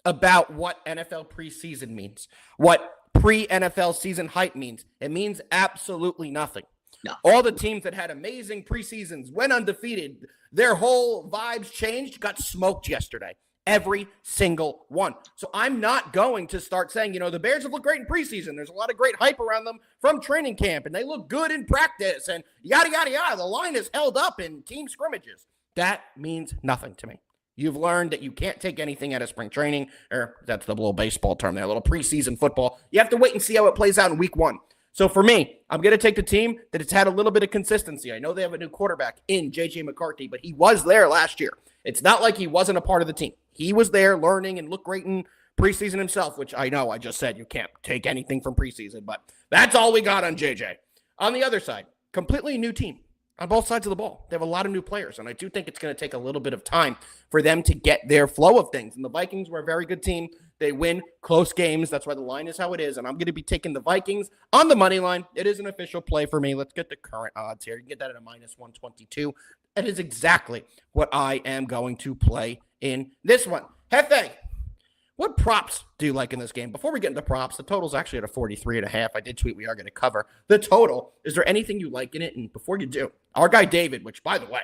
about what NFL preseason means, what pre-NFL season hype means, it means absolutely nothing. No. All the teams that had amazing preseasons, went undefeated, their whole vibes changed, got smoked yesterday. Every single one. So I'm not going to start saying, the Bears have looked great in preseason. There's a lot of great hype around them from training camp, and they look good in practice, and yada, yada, yada. The line is held up in team scrimmages. That means nothing to me. You've learned that you can't take anything out of spring training, or that's the little baseball term there, a little preseason football. You have to wait and see how it plays out in week 1. So for me, I'm going to take the team that has had a little bit of consistency. I know they have a new quarterback in J.J. McCarthy, but he was there last year. It's not like he wasn't a part of the team. He was there learning and looked great in preseason himself, which I know I just said you can't take anything from preseason, but that's all we got on J.J. On the other side, completely new team on both sides of the ball. They have a lot of new players, and I do think it's going to take a little bit of time for them to get their flow of things. And the Vikings were a very good team. They win close games. That's why the line is how it is. And I'm going to be taking the Vikings on the money line. It is an official play for me. Let's get the current odds here. You can get that at a -122. That is exactly what I am going to play in this one. Jefe, what props do you like in this game? Before we get into props, the total's actually at a 43.5. I did tweet we are going to cover the total. Is there anything you like in it? And before you do, our guy David, which, by the way,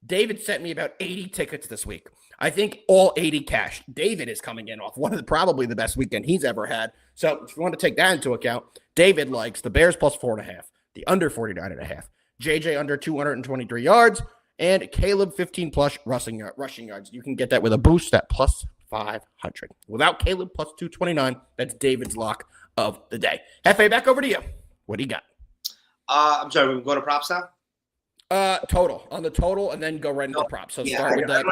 David sent me about 80 tickets this week. I think all 80 cash. David is coming in off one of probably the best weekend he's ever had. So if you want to take that into account, David likes the Bears plus 4.5, the under 49.5, JJ under 223 yards, and Caleb 15+ rushing yards. You can get that with a boost at plus 500. Without Caleb plus 229, that's David's lock of the day. Jefe, back over to you. What do you got? I'm sorry, we're going to props now? Total. On the total, and then go right into the props. So start with that.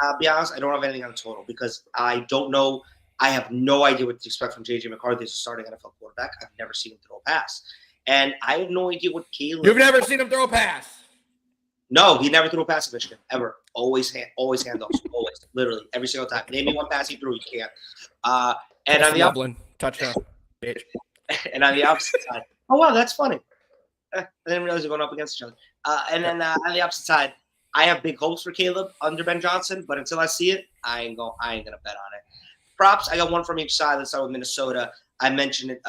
I'll be honest, I don't have anything on the total because I don't know. I have no idea what to expect from J.J. McCarthy as a starting NFL quarterback. I've never seen him throw a pass. And I have no idea what Caleb... You've never seen him throw a pass? No, he never threw a pass in Michigan, ever. Always handoffs, always, literally, every single time. Name me one pass he threw, you can't. And on the touchdown, bitch. And on the opposite side, oh wow, that's funny. I didn't realize they're going up against each other. And then on the opposite side, I have big hopes for Caleb under Ben Johnson, but until I see it, I ain't gonna bet on it. Props, I got one from each side. Let's start with Minnesota. I mentioned it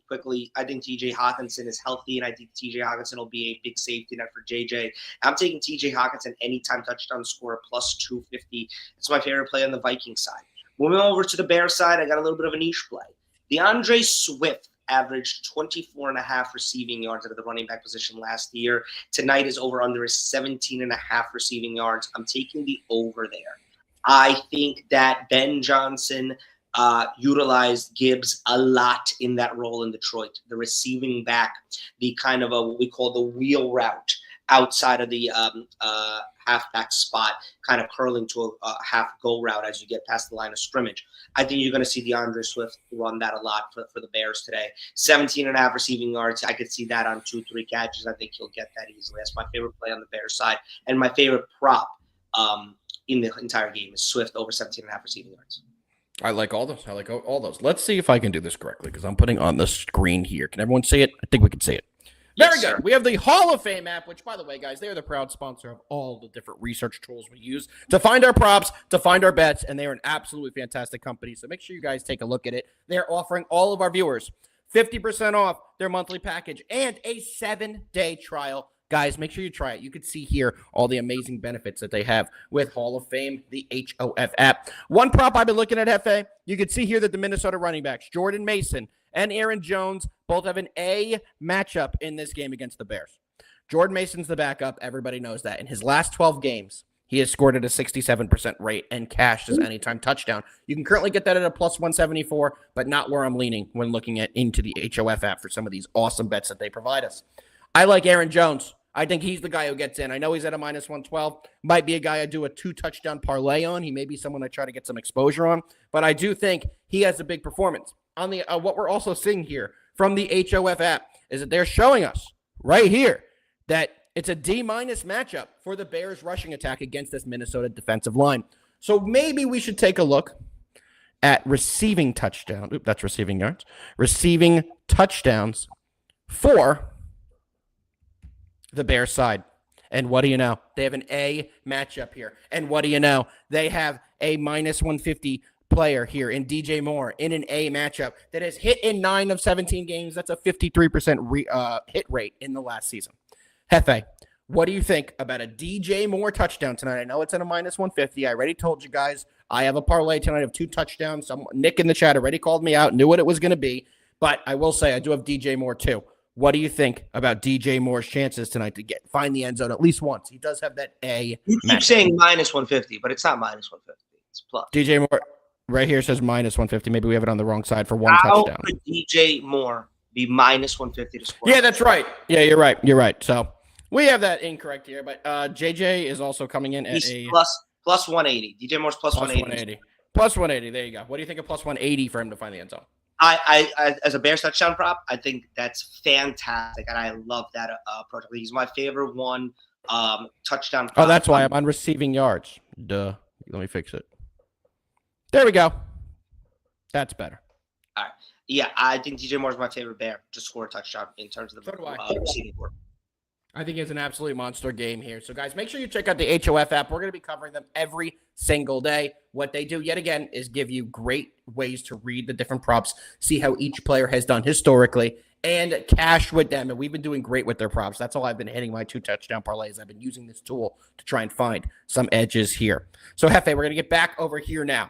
quickly. I think TJ Hawkinson is healthy, and I think TJ Hawkinson will be a big safety net for JJ. I'm taking TJ Hawkinson anytime touchdown score plus 250. It's my favorite play on the Vikings side. Moving over to the Bears side, I got a little bit of a niche play. DeAndre Swift averaged 24.5 receiving yards out of the running back position last year. Tonight is over under is 17.5 receiving yards. I'm taking the over there. I think that Ben Johnson utilized Gibbs a lot in that role in Detroit. The receiving back, the kind of what we call the wheel route outside of the halfback spot, kind of curling to a half go route as you get past the line of scrimmage. I think you're going to see DeAndre Swift run that a lot for the Bears today. 17.5 receiving yards. I could see that on 2-3 catches. I think he'll get that easily. That's my favorite play on the Bears side. And my favorite prop in the entire game is Swift over 17.5 receiving yards. I like all those. Let's see if I can do this correctly because I'm putting on the screen here. Can everyone see it? I think we can see it. Very good. We have the Hall of Fame app, which, by the way, guys, they are the proud sponsor of all the different research tools we use to find our props, to find our bets, and they are an absolutely fantastic company. So make sure you guys take a look at it. They're offering all of our viewers 50% off their monthly package and a 7-day trial. Guys, make sure you try it. You can see here all the amazing benefits that they have with Hall of Fame, the HOF app. One prop I've been looking at, Jefe, you can see here that the Minnesota running backs, Jordan Mason and Aaron Jones, both have an A matchup in this game against the Bears. Jordan Mason's the backup. Everybody knows that. In his last 12 games, he has scored at a 67% rate and cashed his anytime touchdown. You can currently get that at a plus 174, but not where I'm leaning when looking at into the HOF app for some of these awesome bets that they provide us. I like Aaron Jones. I think he's the guy who gets in. I know he's at a minus 112. Might be a guy I do a 2-touchdown parlay on. He may be someone I try to get some exposure on, but I do think he has a big performance. On the what we're also seeing here from the HOF app is that they're showing us right here that it's a D- matchup for the Bears rushing attack against this Minnesota defensive line. So maybe we should take a look at receiving touchdown. Oop, that's receiving yards. Receiving touchdowns for the Bears side. And what do you know? They have an A matchup here. And what do you know? They have a minus 150 player here in DJ Moore in an A matchup that has hit in 9 of 17 games. That's a 53% hit rate in the last season. Jefe, what do you think about a DJ Moore touchdown tonight? I know it's at a minus 150. I already told you guys I have a parlay tonight of 2 touchdowns. Nick in the chat already called me out, knew what it was going to be. But I will say I do have DJ Moore too. What do you think about DJ Moore's chances tonight to find the end zone at least once? He does have that A. You keep saying minus 150, but it's not minus 150. It's plus. DJ Moore right here says minus 150. Maybe we have it on the wrong side for one touchdown. How could DJ Moore be minus 150 to score? Yeah, that's right. Yeah, you're right. You're right. So we have that incorrect here. But JJ is also coming in at plus 180. DJ Moore's plus 180. Plus 180. There you go. What do you think of plus 180 for him to find the end zone? I as a Bears touchdown prop, I think that's fantastic, and I love that approach. He's my favorite one. Touchdown prop. Oh, that's why I'm on receiving yards. Duh. Let me fix it. There we go. That's better. All right. Yeah, I think DJ Moore's my favorite Bear to score a touchdown in terms of the receiving board. I think it's an absolute monster game here. So, guys, make sure you check out the HOF app. We're going to be covering them every single day. What they do, yet again, is give you great ways to read the different props, see how each player has done historically, and cash with them. And we've been doing great with their props. That's all I've been hitting my 2 touchdown parlays. I've been using this tool to try and find some edges here. So, Jefe, we're going to get back over here now.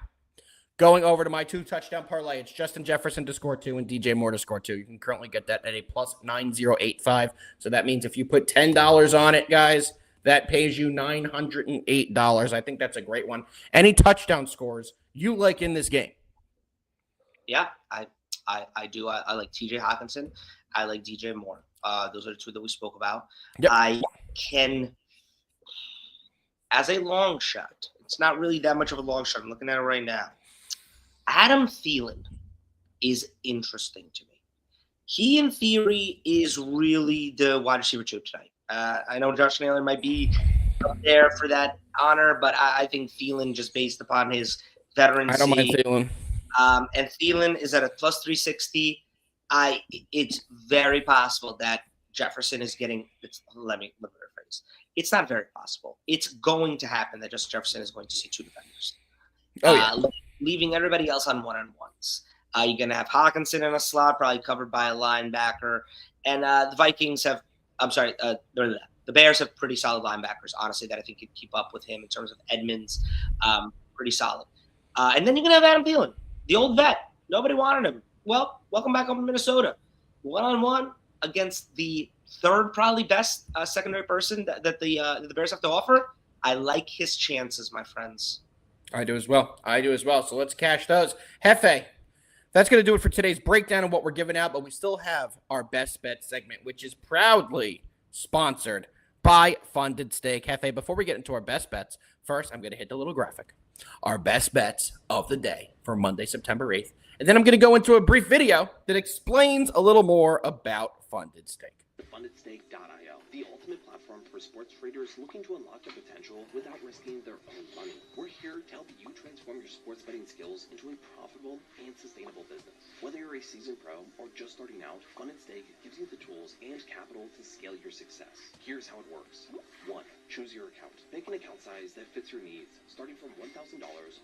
Going over to my 2 touchdown parlay, it's Justin Jefferson to score 2 and DJ Moore to score 2. You can currently get that at a plus 9085. So that means if you put $10 on it, guys, that pays you $908. I think that's a great one. Any touchdown scores you like in this game? Yeah, I do. I like TJ Hawkinson. I like DJ Moore. Those are the 2 that we spoke about. Yep. I can, as a long shot, it's not really that much of a long shot. I'm looking at it right now. Adam Thielen is interesting to me. He, in theory, is really the wide receiver 2 tonight. I know Josh Naylor might be up there for that honor, but I think Thielen, just based upon his veterancy. I don't mind Thielen. And Thielen is at a plus 360. It's very possible that Jefferson is getting – let me rephrase. It's not very possible. It's going to happen that Justin Jefferson is going to see 2 defenders. Oh, yeah. Leaving everybody else on one-on-ones. You're going to have Hawkinson in a slot, probably covered by a linebacker. And the Vikings have – the Bears have pretty solid linebackers, honestly, that I think could keep up with him in terms of Edmonds. Pretty solid. And then you're going to have Adam Thielen, the old vet. Nobody wanted him. Well, welcome back home to Minnesota. One-on-one against the third probably best secondary person that the Bears have to offer. I like his chances, my friends. I do as well. So let's cash those. Jefe, that's going to do it for today's breakdown of what we're giving out, but we still have our best bet segment, which is proudly sponsored by Funded Stake. Jefe, before we get into our best bets, first I'm going to hit the little graphic. Our best bets of the day for Monday, September 8th. And then I'm going to go into a brief video that explains a little more about Funded Stake. FundedStake.io, the ultimate platform for sports traders looking to unlock their potential without risking their own money. We're here to help you transform your sports betting skills into a profitable and sustainable business. Whether you're a seasoned pro or just starting out, Funded Stake gives you the tools and capital to scale your success. Here's how it works. 1. Choose your account. Pick an account size that fits your needs, starting from $1,000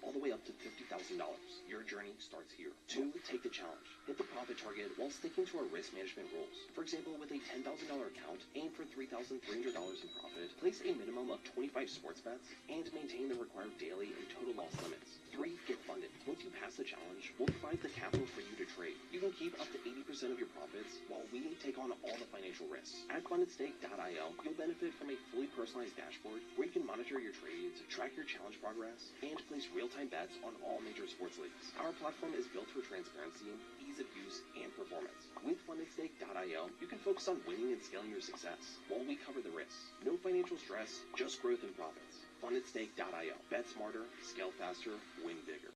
all the way up to $50,000. Your journey starts here. 2. Take the challenge. Hit the profit target while sticking to our risk management rules. For example, with a $10,000 account, aim for $3,300 in profit, place a minimum of 25 sports bets, and maintain the required daily and total loss limits. 3. Get funded. Once you pass the challenge, we'll provide the capital for you to trade. You can keep up to 80% of your profits while we take on all the financial risks. At FundedStake.io, you'll benefit from a fully personalized dashboard where you can monitor your trades, track your challenge progress, and place real-time bets on all major sports leagues. Our platform is built for transparency, ease of use, and performance. With FundedStake.io, you can focus on winning and scaling your success while we cover the risks. No financial stress, just growth and profits. FundedStake.io. Bet smarter, scale faster, win bigger.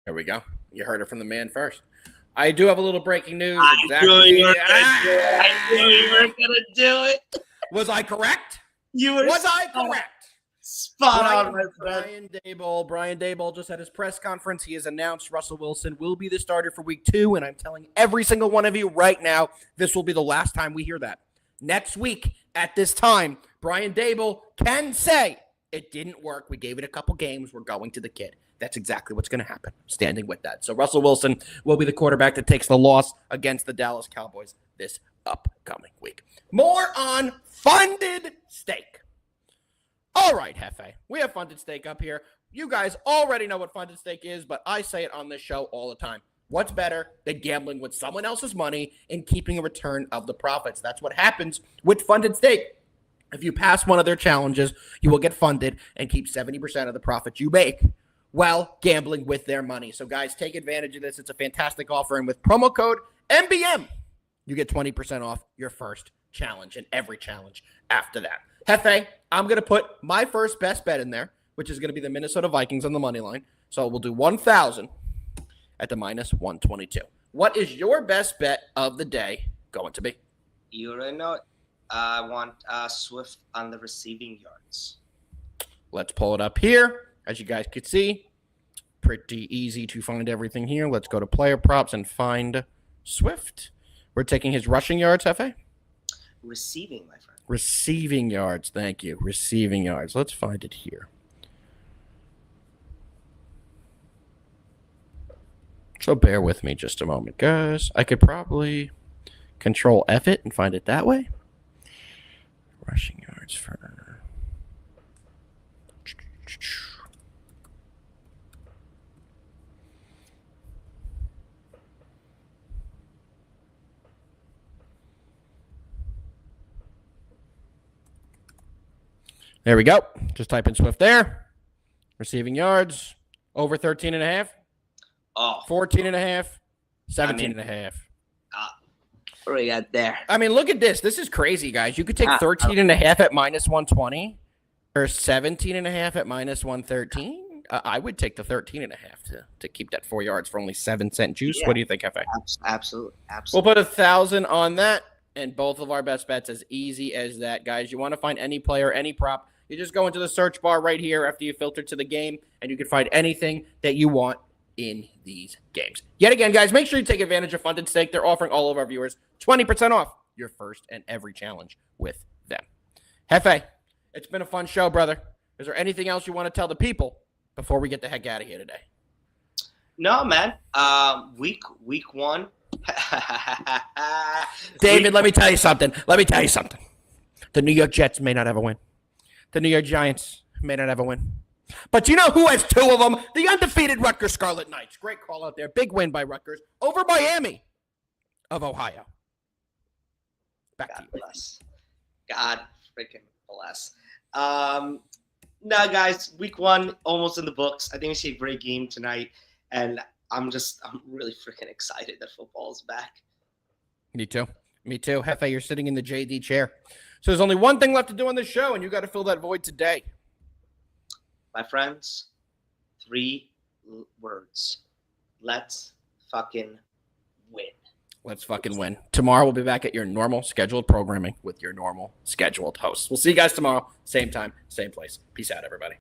There we go. You heard it from the man first. I do have a little breaking news. I knew you were going to do it. Was I correct? Was I correct? Spot on, my friend. Brian Dable just had his press conference. He has announced Russell Wilson will be the starter for week 2, and I'm telling every single one of you right now, this will be the last time we hear that. Next week, at this time, Brian Dable can say, it didn't work. We gave it a couple games. We're going to the kid. That's exactly what's going to happen. Standing with that. So Russell Wilson will be the quarterback that takes the loss against the Dallas Cowboys this upcoming week. More on funded stake. All right, Jefe. We have funded stake up here. You guys already know what funded stake is, but I say it on this show all the time. What's better than gambling with someone else's money and keeping a return of the profits? That's what happens with funded stake. If you pass one of their challenges, you will get funded and keep 70% of the profits you make while gambling with their money. So, guys, take advantage of this. It's a fantastic offer. And with promo code MBM, you get 20% off your first challenge and every challenge after that. Jefe, I'm going to put my first best bet in there, which is going to be the Minnesota Vikings on the money line. So we'll do 1,000 at the minus 122. What is your best bet of the day going to be? You already know it. I want Swift on the receiving yards. Let's pull it up here. As you guys could see, pretty easy to find everything here. Let's go to player props and find Swift. We're taking his rushing yards, Jefe? Receiving, my friend. Receiving yards. Thank you. Receiving yards. Let's find it here. So bear with me just a moment, guys. I could probably control F it and find it that way. Rushing yards for... There we go. Just type in Swift there. Receiving yards, over 13 and a half. Oh. 14 and a half. 17 and a half. What do we got there? I mean, look at this. This is crazy, guys. You could take 13 and a half at minus 120 or 17 and a half at minus 113. I would take the 13 and a half to keep that 4 yards for only 7-cent juice. Yeah. What do you think, Jefe? Absolutely. We'll put 1,000 on that, and both of our best bets as easy as that, guys. You want to find any player, any prop, you just go into the search bar right here after you filter to the game, and you can find anything that you want in these games. Yet again, guys, make sure you take advantage of Funded Stake. They're offering all of our viewers 20% off your first and every challenge with them. Jefe, it's been a fun show, brother. Is there anything else you want to tell the people before we get the heck out of here today? No, man. Week 1. David, let me tell you something. The New York Jets may not have a win. The New York Giants may not have a win. But you know who has 2 of them? The undefeated Rutgers Scarlet Knights. Great call out there. Big win by Rutgers over Miami of Ohio. Back to you. Bless. God freaking bless. Now, guys, week 1 almost in the books. I think we see a great game tonight, and I'm really freaking excited that football is back. Me too. Jefe, you're sitting in the JD chair. So there's only one thing left to do on this show, and you got to fill that void today. My friends, 3 words. Let's fucking win. Let's fucking win. Tomorrow we'll be back at your normal scheduled programming with your normal scheduled hosts. We'll see you guys tomorrow. Same time, same place. Peace out, everybody.